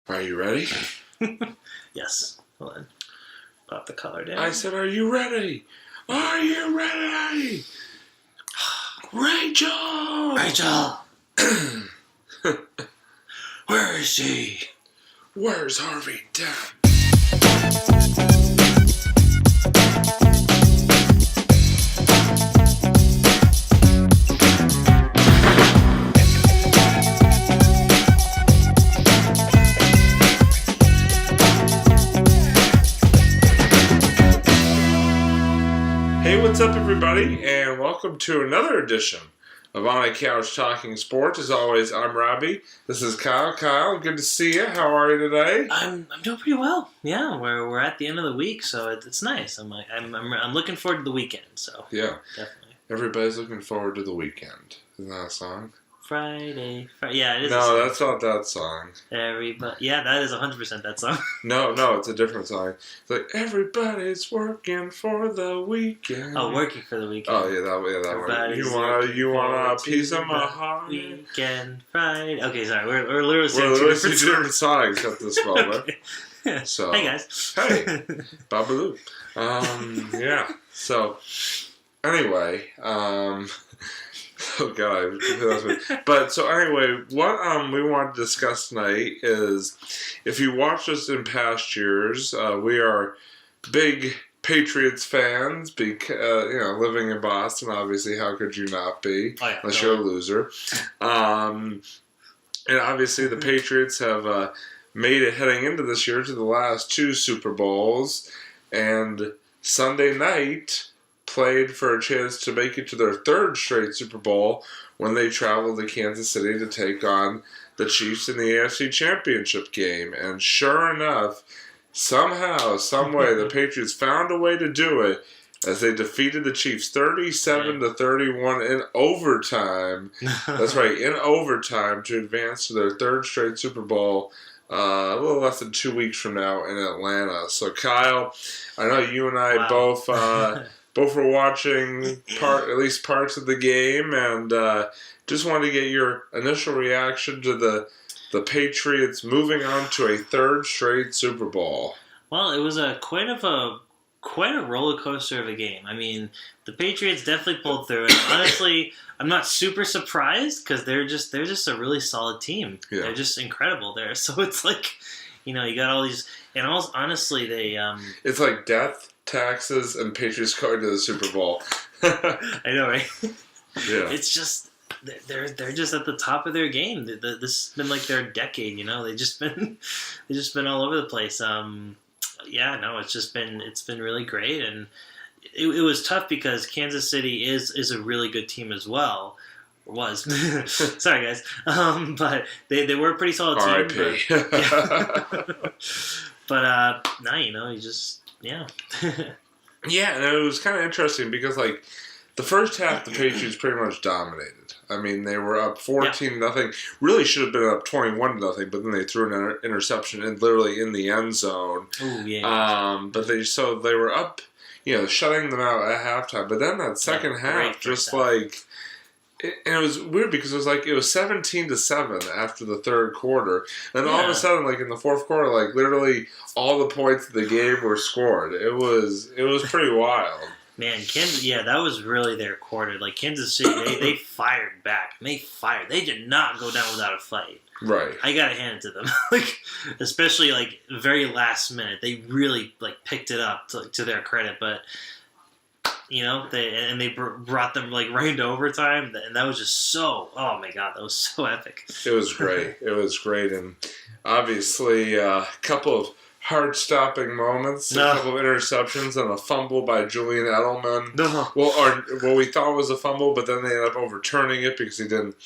Are you ready? Yes. Hold on. Pop the collar down. I said, are you ready? Are you ready? Rachel! Rachel! Where is she? Where's Harvey Dent? Hey, what's up, everybody, and welcome to another edition of On a Couch Talking Sports. As always, I'm Robbie. This is Kyle. Kyle, good to see you. How are you today? I'm doing pretty well. Yeah, we're at the end of the week, so it's nice. I'm looking forward to the weekend. So Yeah, definitely. everybody's looking forward to the weekend. Isn't that a song? Friday. Yeah, it is. No, that's not that song. Everybody. Yeah, that is 100% that song. No, it's a different song. It's like, everybody's working for the weekend. Oh, working for the weekend. Oh, yeah, that one. Everybody's You want a looking piece of forward my to heart? Weekend, Friday. Okay, sorry. We're literally saying We're two listening different to different songs at this moment. Okay. So, Hey, guys. Hey, Babaloo. Yeah. So, anyway, oh God, but so anyway, what we want to discuss tonight is, if you watched us in past years, we are big Patriots fans. Living in Boston, obviously, how could you not be? Oh, yeah, unless you're a loser. And obviously, the Patriots have made it heading into this year to the last two Super Bowls, and Sunday night played for a chance to make it to their third straight Super Bowl when they traveled to Kansas City to take on the Chiefs in the AFC Championship game. And sure enough, somehow, someway, the Patriots found a way to do it as they defeated the Chiefs 37-31 in overtime. That's right, in overtime, to advance to their third straight Super Bowl a little less than 2 weeks from now in Atlanta. So, Kyle, I know you and I both were watching at least parts of the game, and just wanted to get your initial reaction to the Patriots moving on to a third straight Super Bowl. Well, it was quite a roller coaster of a game. I mean, the Patriots definitely pulled through, and honestly, I'm not super surprised because they're just a really solid team. Yeah. They're just incredible there. So it's like, you got all these, and also, honestly, they it's like death, taxes, and Patriots going to the Super Bowl. I know, right? Yeah. It's just they're just at the top of their game. This has been like their decade. They've just been all over the place. It's been really great, and it was tough because Kansas City is a really good team as well. Or was. Sorry, guys. But they were a pretty solid team. R.I.P. But now you just. Yeah. Yeah, and it was kind of interesting because, like, the first half, the Patriots pretty much dominated. I mean, they were up 14-0. Really should have been up 21-0, but then they threw an interception literally in the end zone. Ooh, yeah. But they were up, shutting them out at halftime. But then that second half, just like. And it was weird because it was 17-7 after the third quarter, and all of a sudden, like in the fourth quarter, like literally all the points of the game were scored. It was pretty wild. Man, Kansas, that was really their quarter. Like Kansas City, they fired back. They did not go down without a fight. Right. I gotta hand it to them. Especially very last minute, they really picked it up to their credit, but. They brought them right into overtime, and that was just so. Oh my God, that was so epic. It was great, and obviously a couple of heart-stopping moments, a couple of interceptions, and a fumble by Julian Edelman. No. Well, we thought it was a fumble, but then they ended up overturning it because he didn't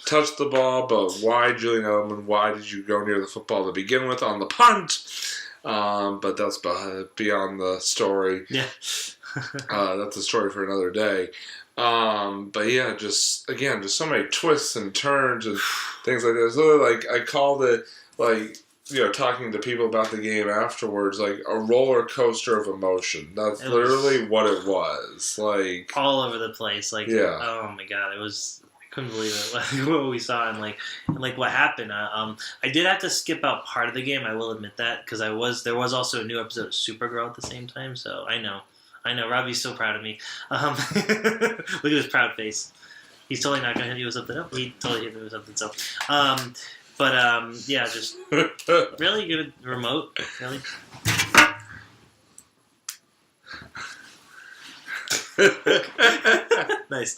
touch the ball. But why, Julian Edelman? Why did you go near the football to begin with on the punt? But that's beyond the story. Yeah. That's a story for another day. But yeah, just so many twists and turns and things like that. So I called it talking to people about the game afterwards, like a roller coaster of emotion. That's literally what it was. All over the place. Yeah. Oh my God, it was Couldn't believe it. Like, what we saw and what happened. I did have to skip out part of the game. I will admit that because there was also a new episode of Supergirl at the same time. So I know. Robbie's so proud of me. Look at his proud face. He's totally not going to hit you with something. Oh, he totally hit me with something. So, yeah, just really good remote. Really. Nice.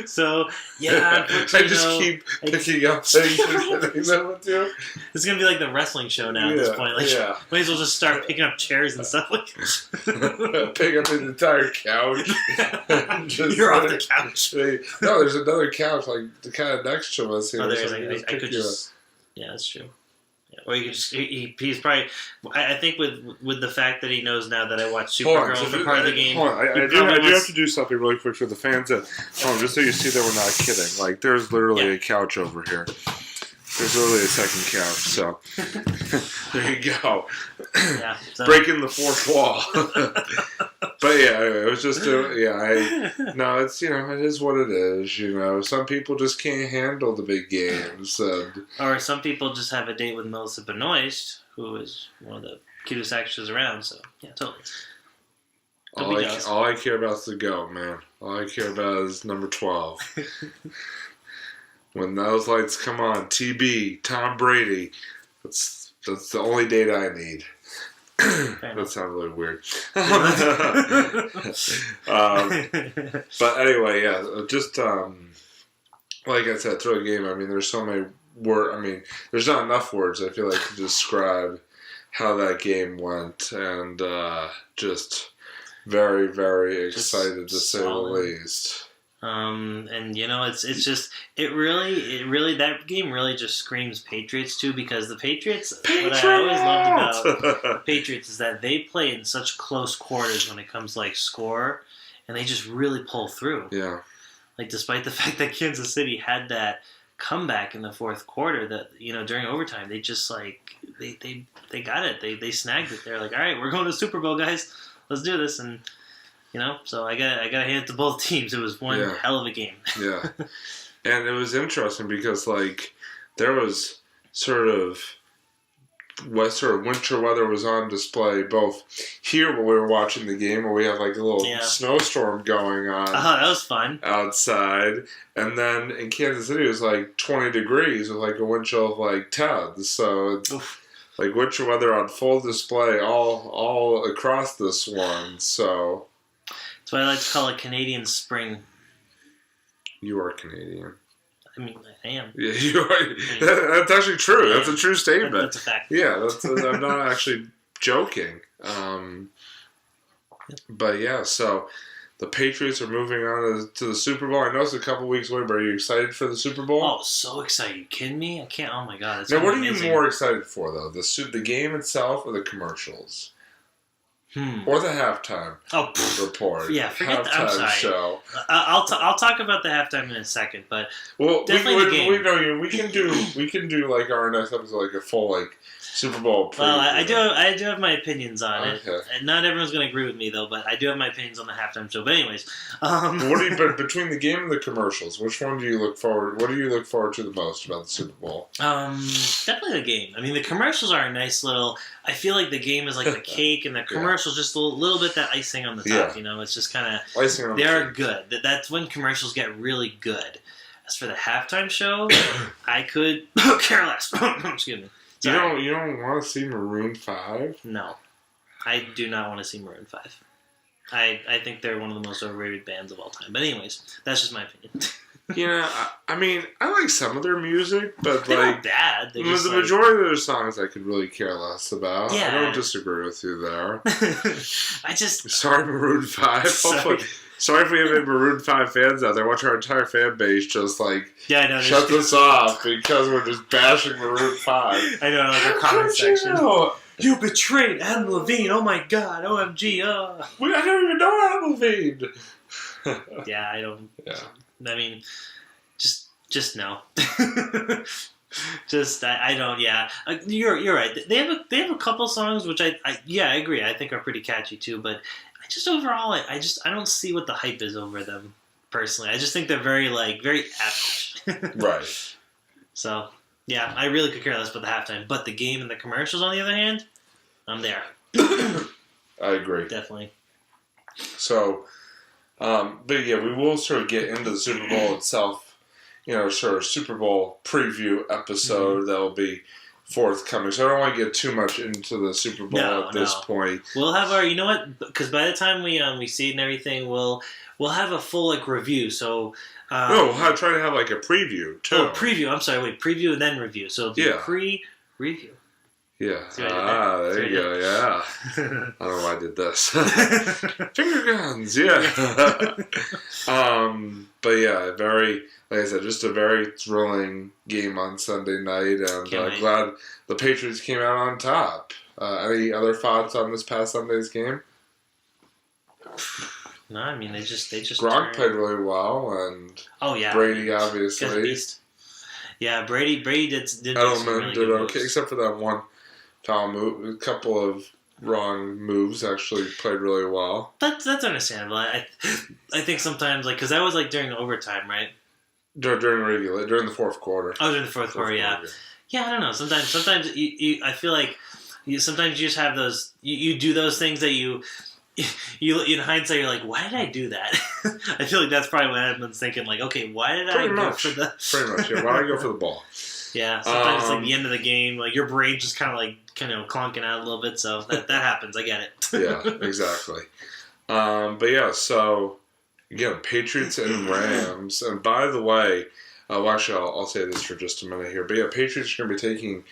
So yeah, I just keep picking up things and hitting them with you. It's gonna be like the wrestling show now at this point. Like, might as well just start picking up chairs and stuff. Like, pick up an entire couch. You're off the couch. No, there's another couch like the kind of next to us here. Oh, there's I could just. Yeah, that's true. Or you could just, he's probably, I think with the fact that he knows now that I watched Supergirl for part of the game. Hold on, I do have to do something really quick for the fans at home, just so you see that we're not kidding. Like, there's literally a couch over here. There's literally a second couch, so there you go. Yeah, so. Breaking the fourth wall. But yeah, it was just, no, it's, it is what it is, Some people just can't handle the big games. Or some people just have a date with Melissa Benoist, who is one of the cutest actresses around, so, yeah, totally. All I care about is the GOAT, man. All I care about is number 12. When those lights come on, TB, Tom Brady, that's the only date I need. That sounds really weird. But anyway, yeah, just like I said, through a game, there's so many words. There's not enough words, I feel like, to describe how that game went, and just very, very excited to say the least. And it's just it really that game really just screams Patriots too, because the Patriots. What I always loved about the Patriots is that they play in such close quarters when it comes to score, and they just really pull through. Yeah. Like, despite the fact that Kansas City had that comeback in the fourth quarter, that during overtime they just they got it, they snagged it. They're like, all right, we're going to the Super Bowl, guys, let's do this. And so I got to hand it to both teams. It was one hell of a game. Yeah, and it was interesting because there was sort of winter weather was on display both here when we were watching the game, where we had a little snowstorm going on. Oh, that was fun outside, and then in Kansas City it was 20 degrees with a wind chill of 10. So it's winter weather on full display all across this one. So. That's what I like to call it Canadian spring. You are Canadian. I am. Yeah, you are. That's actually true. That's a true statement. That's a fact. Yeah, I'm not actually joking. But yeah, so the Patriots are moving on to the Super Bowl. I know it's a couple weeks away, but are you excited for the Super Bowl? Oh, so excited. You kidding me? I can't. Oh my God. It's now, what are you more excited for, though? The game itself or the commercials? Or the halftime report. Yeah, forget the halftime I'm sorry. show. I'll talk about the halftime in a second, but definitely the game. We can do our next episode a full Super Bowl preview. Well, I do have my opinions on it. And not everyone's going to agree with me though, but I do have my opinions on the halftime show. But anyways, but between the game and the commercials, which one do you look forward? What do you look forward to the most about the Super Bowl? Definitely the game. The commercials are a nice little. I feel like the game is the cake, and the commercials just a little bit that icing on the top. It's just kind of icing on. They are good. That's when commercials get really good. As for the halftime show, I could care less. Excuse me. Sorry. You don't want to see Maroon 5? No, I do not want to see Maroon 5. I think they're one of the most overrated bands of all time. But anyways, that's just my opinion. I like some of their music, but they're not bad. The majority of their songs I could really care less about. Yeah. I don't disagree with you there. Sorry, Maroon 5. Sorry if we have any Maroon 5 fans out there. Watch our entire fan base just shut this off because we're just bashing Maroon 5. I know, our comment section. You betrayed Adam Levine. Oh my God. OMG. I don't even know Adam Levine. Yeah, I don't. Yeah. Just no. I don't. Yeah, you're right. They have a couple songs which I agree. I think are pretty catchy too. But overall I don't see what the hype is over them personally. I just think they're very average. Right. So, yeah, I really could care less about the halftime. But the game and the commercials, on the other hand, I'm there. I agree. Definitely. So, but yeah, we will sort of get into the Super Bowl itself. Sort of Super Bowl preview episode that will be forthcoming. So I don't want to get too much into the Super Bowl at this point. We'll have our, you know what? Because by the time we see it and everything, we'll have a full review. So we'll try to have a preview too. Oh, preview. I'm sorry. Wait, preview and then review. So it'll be pre-review. Yeah. There you go. Yeah. I don't know why I did this. Finger guns. Yeah. But yeah, like I said, just a very thrilling game on Sunday night, and glad the Patriots came out on top. Any other thoughts on this past Sunday's game? No, I mean they just Gronk played really well, and Brady obviously. Yeah, Brady did. Edelman did okay, except for that one foul move. A couple of wrong moves actually played really well. That's understandable. I think sometimes because that was during overtime, right? During the fourth quarter. Oh, during the fourth quarter, yeah. Yeah, I don't know. Sometimes I feel like sometimes you just have those. You do those things that you in hindsight you're like, why did I do that? I feel like that's probably what Edmund's thinking. Okay, why did I go for the? Pretty much, yeah. Why did I go for the ball? Yeah, sometimes it's the end of the game, your brain just kind of clonking out a little bit. So that happens. I get it. Yeah, exactly. But yeah, so again, Patriots and Rams. And by the way, actually, I'll say this for just a minute here. But yeah, Patriots are going to be taking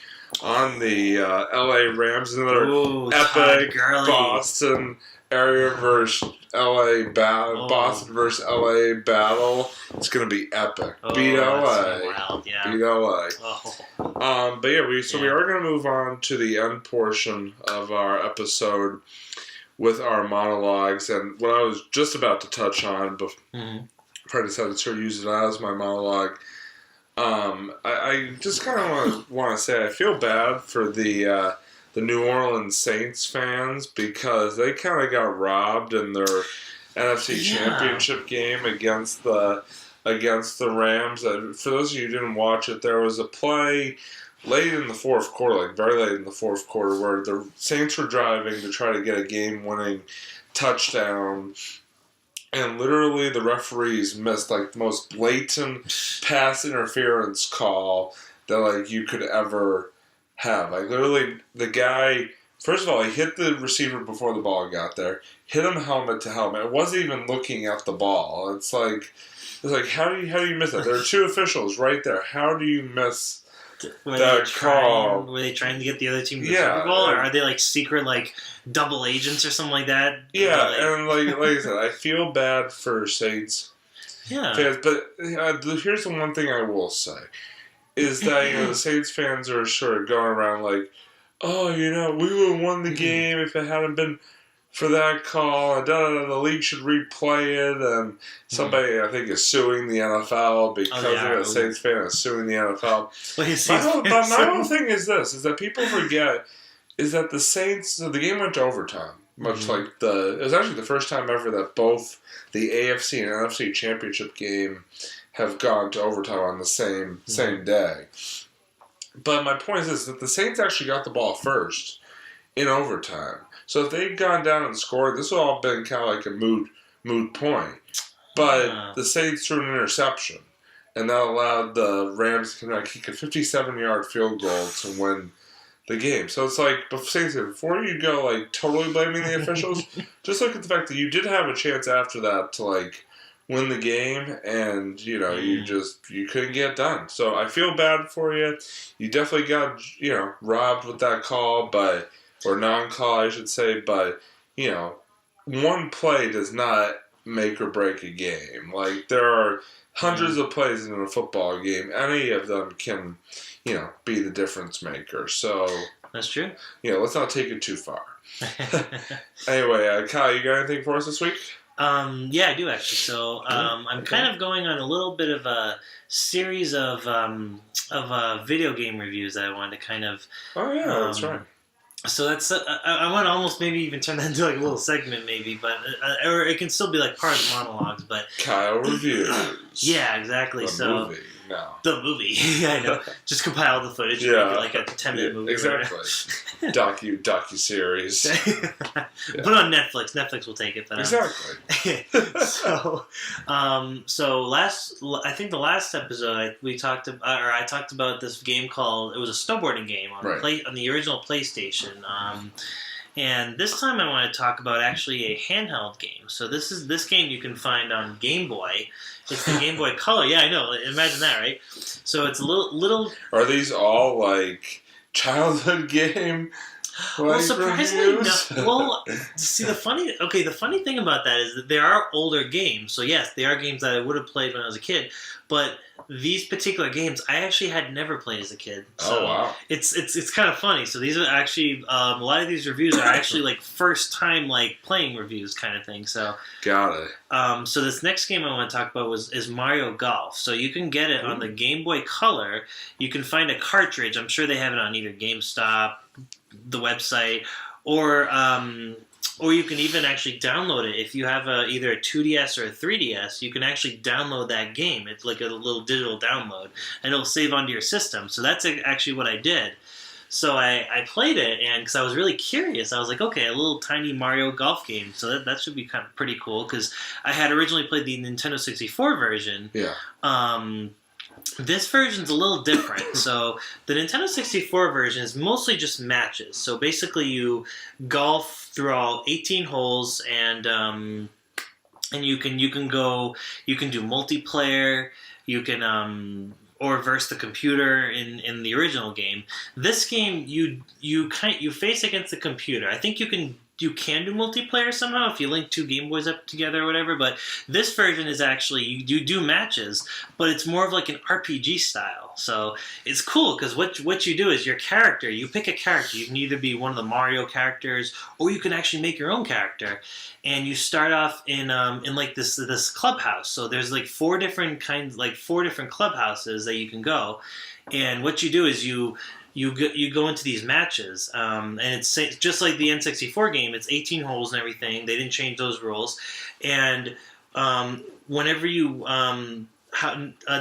on the LA Rams in another epic Boston area versus LA battle. Boston versus LA battle. It's going to be epic. Beat LA. So wild, yeah. Beat LA. But yeah, we are going to move on to the end portion of our episode with our monologues, and what I was just about to touch on before I decided to sort of use it as my monologue. I just kind of want to say I feel bad for the New Orleans Saints fans because they kind of got robbed in their NFC Championship game against the Rams. For those of you who didn't watch it, there was a play late in the fourth quarter, very late in the fourth quarter, where the Saints were driving to try to get a game-winning touchdown, and literally the referees missed the most blatant pass interference call that you could ever have. Literally, the guy, first of all, he hit the receiver before the ball got there, hit him helmet to helmet. It wasn't even looking at the ball. It's how do you miss that? There are two officials right there. How do you miss that call? Were they trying to get the other team to the Super Bowl, or are they secret double agents or something like that? Yeah, and like I said, I feel bad for Saints fans, but here's the one thing I will say is that the Saints fans are sort of going around we would have won the game if it hadn't been for that call, and the league should replay it, and somebody, I think, is suing the NFL because of a Saints fan is suing the NFL. My whole thing is this, is that people forget, is that the Saints, so the game went to overtime, much it was actually the first time ever that both the AFC and NFC Championship game have gone to overtime on the same day. But my point is that the Saints actually got the ball first in overtime. So if they'd gone down and scored, this would all been kind of a moot point. But the Saints threw an interception, and that allowed the Rams to kick a 57-yard field goal to win the game. So it's before you go totally blaming the officials, just look at the fact that you did have a chance after that to win the game, and you couldn't get it done. So I feel bad for you. You definitely got robbed with that call, or non-call, I should say, but, one play does not make or break a game. There are hundreds of plays in a football game. Any of them can, be the difference maker. So... That's true. Let's not take it too far. Anyway, Kyle, you got anything for us this week? Yeah, I do, actually. So, I'm kind of going on a little bit of a series of video game reviews that I wanted to kind of... Oh, yeah, that's right. So that's I want to almost maybe even turn that into like a little segment maybe, but or it can still be like part of the monologues. But Kyle reviews. Yeah, exactly. The so movie. No. The movie. Yeah, I know. Just compile the footage and make it like a 10-minute movie. Exactly. Docu-series. Put on Netflix. Netflix will take it. But, exactly. I think the last episode I talked about this game called, it was a snowboarding game on the original PlayStation. And this time I want to talk about actually a handheld game. So this game you can find on Game Boy. It's the Game Boy Color. Yeah, I know. Imagine that, right? So it's a little. Are these all like childhood game? Well, surprisingly, no. Well, see, the funny thing about that is that there are older games. So yes, they are games that I would have played when I was a kid, but these particular games I actually had never played as a kid. So oh wow! It's kind of funny. So these are actually a lot of these reviews are actually like first time like playing reviews kind of thing. So got it. So this next game I want to talk about is Mario Golf. So you can get it on the Game Boy Color. You can find a cartridge. I'm sure they have it on either GameStop, the website, or you can even actually download it. If you have either a 2DS or a 3DS, you can actually download that game. It's like a little digital download, and it'll save onto your system. So that's actually what I did. So I played it, and because I was really curious, I was like, okay, a little tiny Mario Golf game. So that should be kind of pretty cool, because I had originally played the Nintendo 64 version. Yeah. This version's a little different. So the Nintendo 64 version is mostly just matches. So basically you golf through all 18 holes, and you can do multiplayer, you can or versus the computer in the original game. This game you face against the computer. I think you can do multiplayer somehow if you link two Game Boys up together or whatever, but this version is actually, you do matches, but it's more of like an RPG style. So it's cool because what you do is your character, you pick a character. You can either be one of the Mario characters, or you can actually make your own character. And you start off in like this clubhouse. So there's like four different clubhouses that you can go. And what you do is you go into these matches, and it's just like the N64 game. It's 18 holes and everything. They didn't change those rules, and whenever you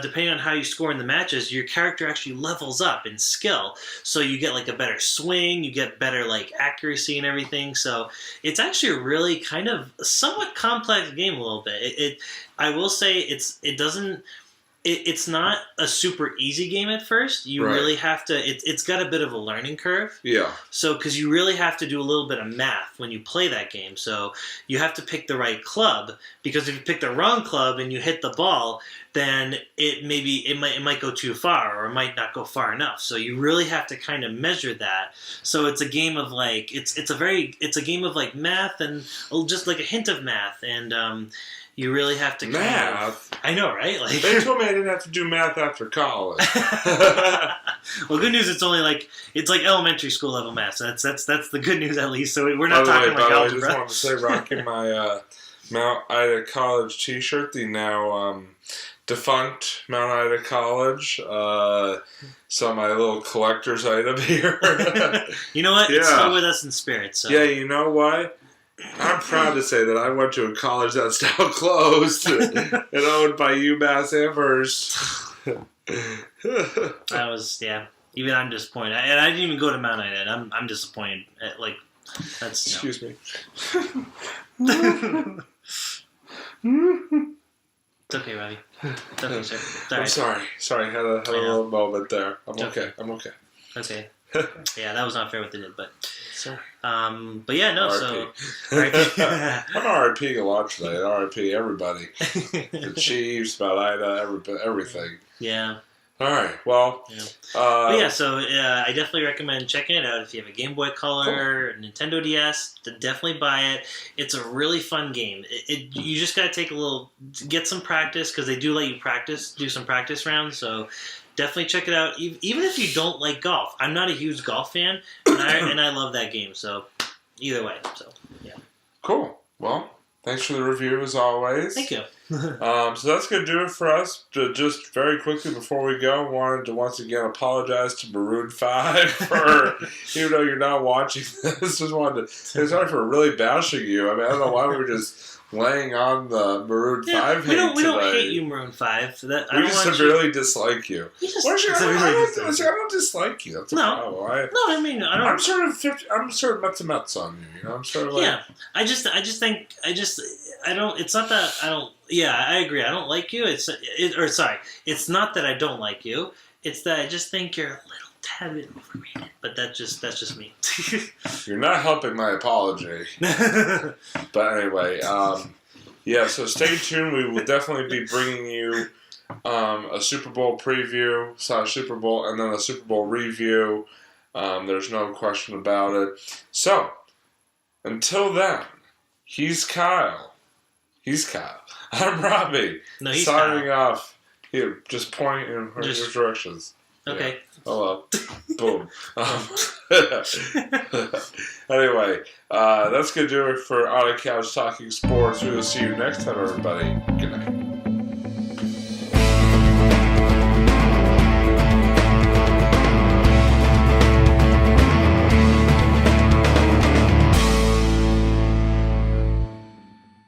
depending on how you score in the matches, your character actually levels up in skill. So you get like a better swing, you get better like accuracy and everything. So it's actually a really kind of somewhat complex game a little bit. I will say it's not a super easy game at first. You really have to. It's got a bit of a learning curve. Yeah. So because you really have to do a little bit of math when you play that game. So you have to pick the right club, because if you pick the wrong club and you hit the ball, then it might go too far, or it might not go far enough. So you really have to kind of measure that. So it's a game of like it's a game of like math and just like a hint of math, and you really have to math. I know, right? Like they told me I didn't have to do math after college. Well, good news. It's like elementary school level math. So that's the good news at least. So we're not talking like algebra. I just wanted to say, rocking my Mount Ida College T-shirt, the now defunct Mount Ida College. So my little collector's item here. You know what? Yeah. It's still with us in spirit. So. Yeah, you know what? I'm proud to say that I went to a college that's now closed and owned by UMass Amherst. That was, yeah. Even I'm disappointed. And I didn't even go to Mount Ida. I'm disappointed. Like, that's... Excuse me. It's okay, Robbie. It's okay, sir. I'm sorry. Sorry, I had a little moment there. I'm okay. Okay. Yeah, that was not fair what they did, but... Sorry. But yeah, no, so... I'm RIP a lot today. RIP everybody. The Chiefs, Mount Ida, everything. Yeah. All right, well... Yeah. But yeah, so I definitely recommend checking it out. If you have a Game Boy Color, cool. Nintendo DS, definitely buy it. It's a really fun game. You just got to get some practice, because they do let you do some practice rounds, so... Definitely check it out, even if you don't like golf. I'm not a huge golf fan, and I love that game. So, either way, so yeah. Cool. Well, thanks for the review as always. Thank you. So that's going to do it for us. Just very quickly before we go, wanted to once again apologize to Maroon 5 for, even though you're not watching this, just wanted to say sorry for really bashing you. I mean, I don't know why we were just laying on the Maroon 5 we hate we don't today. hate you, Maroon 5. So that, We just severely dislike you. I don't dislike you. That's a problem. I'm sort of Mets on you. You know, I'm sort of like I just think I don't. It's not that I don't. Yeah, I agree. I don't like you. It's not that I don't like you. It's that I just think you're a little tad bit overrated. But that's just me. You're not helping my apology. But anyway, so stay tuned. We will definitely be bringing you a Super Bowl preview, Super Bowl, and then a Super Bowl review. There's no question about it. So, until then, he's Kyle. I'm Robbie. No, he's signing Kyle. off. Here, just point in your directions. Okay. Yeah. Hello. Boom. Anyway, that's going to do it for On the Couch Talking Sports. We will see you next time, everybody. Good night.